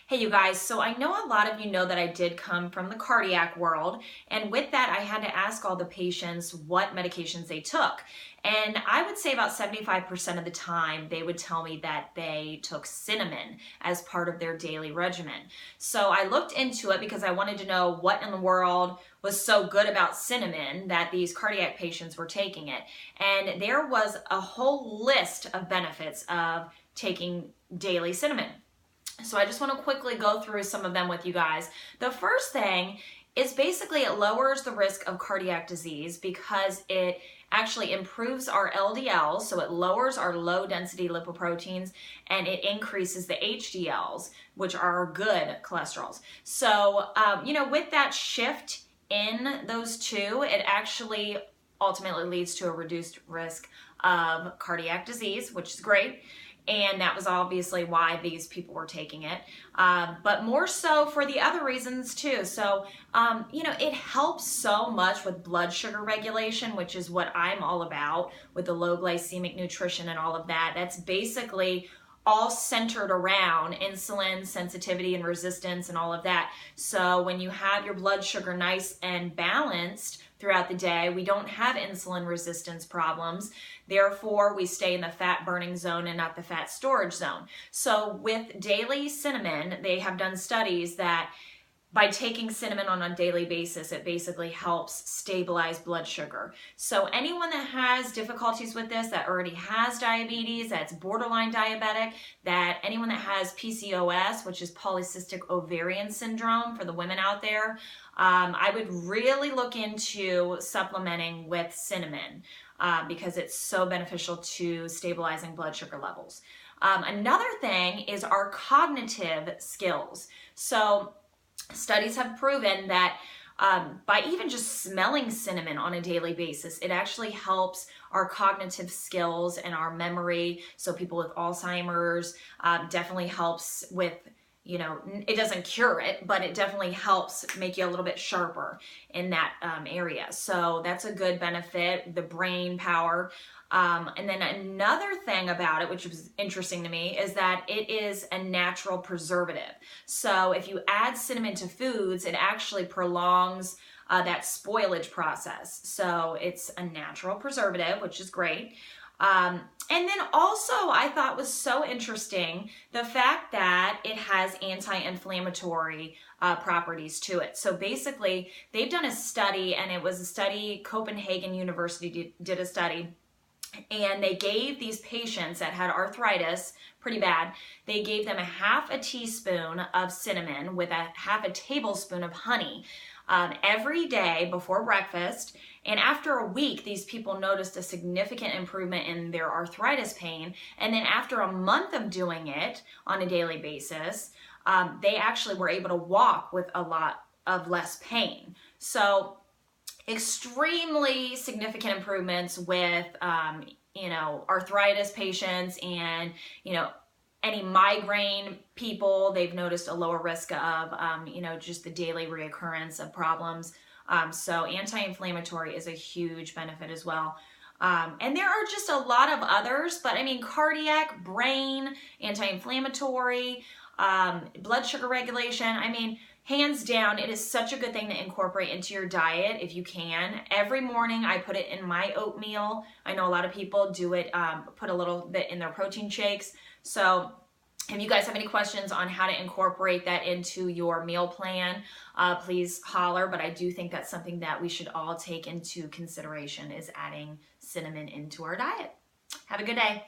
Hey you guys, so I know a lot of you know that I did come from the cardiac world, and with that I had to ask all the patients what medications they took. And I would say about 75% of the time they would tell me that they took cinnamon as part of their daily regimen. So I looked into it because I wanted to know what in the world was so good about cinnamon that these cardiac patients were taking it. And there was a whole list of benefits of taking daily cinnamon. So I just want to quickly go through some of them with you guys. The first thing is basically it lowers the risk of cardiac disease because it actually improves our LDL, so it lowers our low density lipoproteins, and it increases the HDLs, which are our good cholesterols. So, with that shift in those two, it actually ultimately leads to a reduced risk of cardiac disease, which is great. And that was obviously why these people were taking it, but more so for the other reasons too. So, it helps so much with blood sugar regulation, which is what I'm all about with the low glycemic nutrition and all of that. That's basically all centered around insulin sensitivity and resistance and all of that. So when you have your blood sugar nice and balanced throughout the day, we don't have insulin resistance problems. Therefore, we stay in the fat burning zone and not the fat storage zone. So with daily cinnamon, they have done studies that by taking cinnamon on a daily basis, it basically helps stabilize blood sugar. So anyone that has difficulties with this, that already has diabetes, that's borderline diabetic, that anyone that has PCOS, which is polycystic ovarian syndrome for the women out there, I would really look into supplementing with cinnamon because it's so beneficial to stabilizing blood sugar levels. Another thing is our cognitive skills. So studies have proven that by even just smelling cinnamon on a daily basis, it actually helps our cognitive skills and our memory. So people with Alzheimer's definitely helps with, it doesn't cure it, but it definitely helps make you a little bit sharper in that area. So that's a good benefit, the brain power. And then another thing about it, which was interesting to me, is that it is a natural preservative. So if you add cinnamon to foods, it actually prolongs that spoilage process. So it's a natural preservative, which is great. And then also I thought was so interesting the fact that it has anti-inflammatory properties to it. So basically they've done a study, and it was a study, Copenhagen University did a study, and they gave these patients that had arthritis pretty bad, they gave them a half a teaspoon of cinnamon with a half a tablespoon of honey every day before breakfast. And after a week, these people noticed a significant improvement in their arthritis pain. And then after a month of doing it on a daily basis, they actually were able to walk with a lot of less pain. So extremely significant improvements with, arthritis patients and, any migraine people. They've noticed a lower risk of, just the daily reoccurrence of problems. So anti-inflammatory is a huge benefit as well. And there are just a lot of others, but I mean, cardiac, brain, anti-inflammatory, blood sugar regulation. I mean, hands down, it is such a good thing to incorporate into your diet if you can. Every morning I put it in my oatmeal. I know a lot of people do it, put a little bit in their protein shakes. So if you guys have any questions on how to incorporate that into your meal plan, please holler. But I do think that's something that we should all take into consideration, is adding cinnamon into our diet. Have a good day.